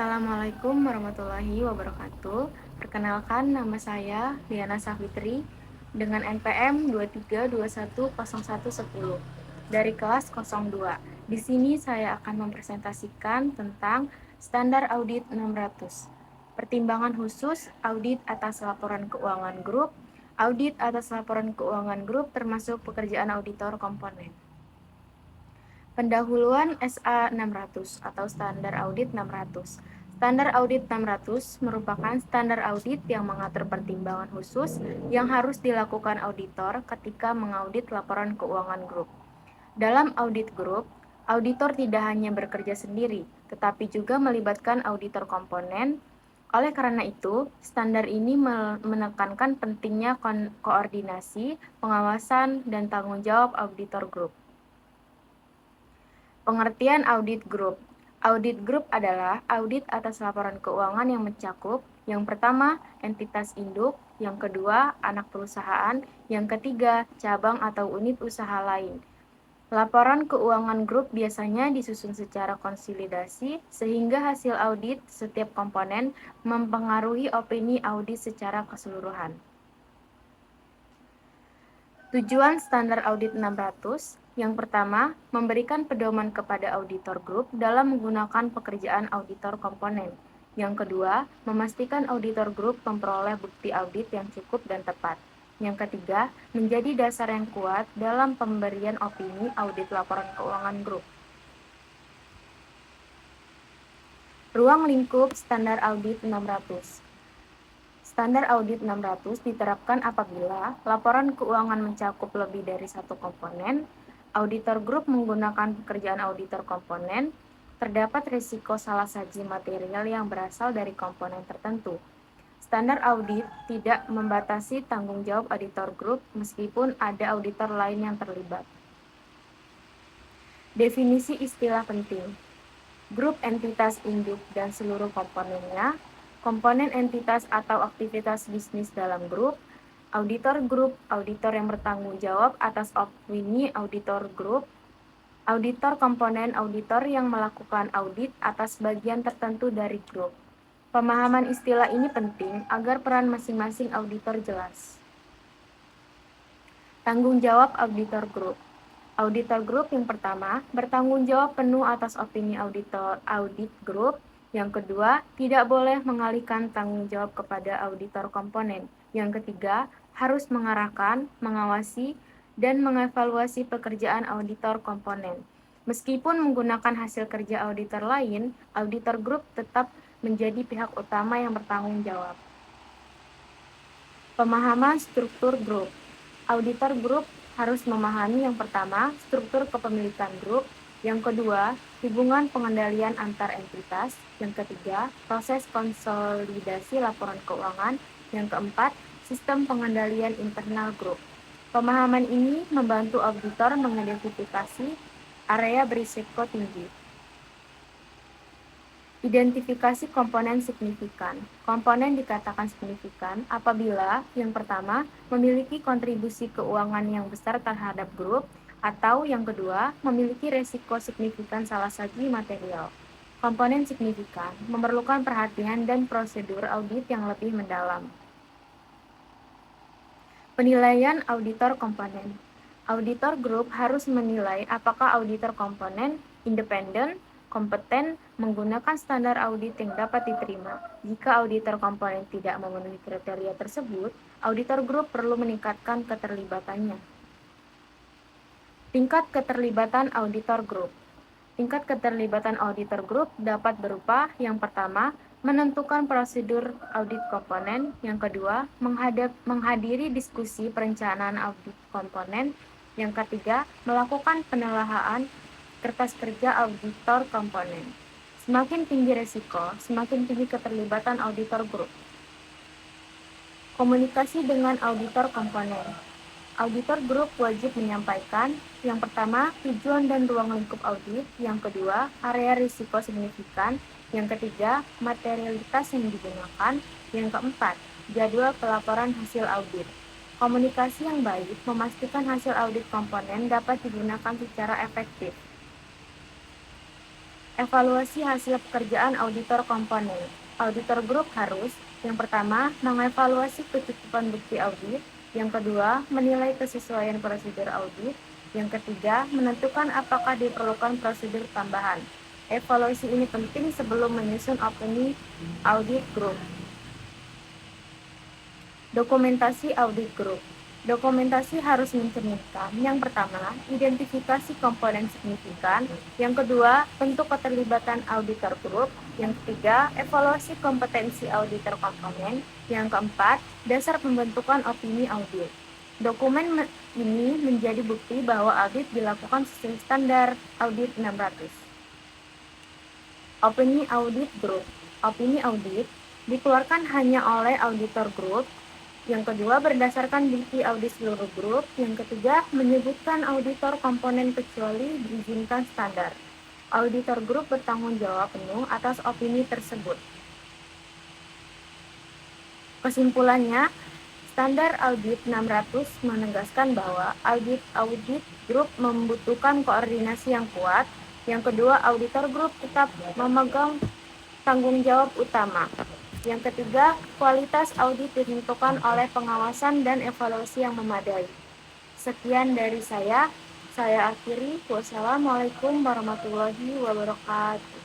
Assalamualaikum warahmatullahi wabarakatuh. Perkenalkan, nama saya Liana Safitri dengan NPM 23210110 dari kelas 02. Di sini saya akan mempresentasikan tentang standar audit 600. Pertimbangan khusus audit atas laporan keuangan grup. Audit atas laporan keuangan grup termasuk pekerjaan auditor komponen. Pendahuluan SA 600 atau Standar Audit 600. Standar Audit 600 merupakan standar audit yang mengatur pertimbangan khusus yang harus dilakukan auditor ketika mengaudit laporan keuangan grup. Dalam audit grup, auditor tidak hanya bekerja sendiri, tetapi juga melibatkan auditor komponen. Oleh karena itu, standar ini menekankan pentingnya koordinasi, pengawasan, dan tanggung jawab auditor grup. Pengertian audit grup. Audit grup adalah audit atas laporan keuangan yang mencakup yang pertama, entitas induk, yang kedua, anak perusahaan, yang ketiga, cabang atau unit usaha lain. Laporan keuangan grup biasanya disusun secara konsolidasi sehingga hasil audit setiap komponen mempengaruhi opini audit secara keseluruhan. Tujuan standar audit 600, yang pertama, memberikan pedoman kepada auditor grup dalam menggunakan pekerjaan auditor komponen. Yang kedua, memastikan auditor grup memperoleh bukti audit yang cukup dan tepat. Yang ketiga, menjadi dasar yang kuat dalam pemberian opini audit laporan keuangan grup. Ruang lingkup standar audit 600. Standar audit 600 diterapkan apabila laporan keuangan mencakup lebih dari satu komponen, auditor grup menggunakan pekerjaan auditor komponen, terdapat risiko salah saji material yang berasal dari komponen tertentu. Standar audit tidak membatasi tanggung jawab auditor grup meskipun ada auditor lain yang terlibat. Definisi istilah penting. Grup entitas induk dan seluruh komponennya, komponen entitas atau aktivitas bisnis dalam grup, auditor grup, auditor yang bertanggung jawab atas opini auditor grup, auditor komponen, auditor yang melakukan audit atas bagian tertentu dari grup. Pemahaman istilah ini penting agar peran masing-masing auditor jelas. Tanggung jawab auditor grup. Auditor grup yang pertama bertanggung jawab penuh atas opini audit grup. Yang kedua, tidak boleh mengalihkan tanggung jawab kepada auditor komponen. Yang ketiga, harus mengarahkan, mengawasi, dan mengevaluasi pekerjaan auditor komponen. Meskipun menggunakan hasil kerja auditor lain, auditor grup tetap menjadi pihak utama yang bertanggung jawab. Pemahaman struktur grup. Auditor grup harus memahami yang pertama, struktur kepemilikan grup, yang kedua, hubungan pengendalian antar entitas, yang ketiga, proses konsolidasi laporan keuangan, yang keempat, sistem pengendalian internal grup. Pemahaman ini membantu auditor mengidentifikasi area berisiko tinggi. Identifikasi komponen signifikan. Komponen dikatakan signifikan apabila yang pertama memiliki kontribusi keuangan yang besar terhadap grup atau yang kedua memiliki resiko signifikan salah saji material. Komponen signifikan memerlukan perhatian dan prosedur audit yang lebih mendalam. Penilaian auditor komponen. Auditor grup harus menilai apakah auditor komponen independen, kompeten, menggunakan standar audit yang dapat diterima. Jika auditor komponen tidak memenuhi kriteria tersebut, auditor grup perlu meningkatkan keterlibatannya. Tingkat keterlibatan auditor grup. Tingkat keterlibatan auditor grup dapat berupa yang pertama, menentukan prosedur audit komponen, yang kedua, menghadiri diskusi perencanaan audit komponen, yang ketiga, melakukan penelaahan kertas kerja auditor komponen. Semakin tinggi risiko, semakin tinggi keterlibatan auditor grup. Komunikasi dengan auditor komponen. Auditor grup wajib menyampaikan, yang pertama, tujuan dan ruang lingkup audit, yang kedua, area risiko signifikan, yang ketiga, materialitas yang digunakan, yang keempat, jadwal pelaporan hasil audit. Komunikasi yang baik memastikan hasil audit komponen dapat digunakan secara efektif. Evaluasi hasil pekerjaan auditor komponen. Auditor grup harus, yang pertama, mengevaluasi kecukupan bukti audit, yang kedua, menilai kesesuaian prosedur audit, yang ketiga, menentukan apakah diperlukan prosedur tambahan. Evaluasi ini penting sebelum menyusun opini audit grup. Dokumentasi audit grup. Dokumentasi harus mencerminkan, yang pertama, identifikasi komponen signifikan, yang kedua, bentuk keterlibatan auditor grup, yang ketiga, evaluasi kompetensi auditor komponen, yang keempat, dasar pembentukan opini audit. Dokumen ini menjadi bukti bahwa audit dilakukan sesuai standar audit 600. Opini audit grup. Opini audit dikeluarkan hanya oleh auditor grup. Yang kedua, berdasarkan bukti audit seluruh grup. Yang ketiga, menyebutkan auditor komponen kecuali diizinkan standar. Auditor grup bertanggung jawab penuh atas opini tersebut. Kesimpulannya, standar audit 600 menegaskan bahwa audit grup membutuhkan koordinasi yang kuat. Yang kedua, auditor grup tetap memegang tanggung jawab utama. Yang ketiga, kualitas audit ditentukan oleh pengawasan dan evaluasi yang memadai. Sekian dari saya akhiri. Wassalamualaikum warahmatullahi wabarakatuh.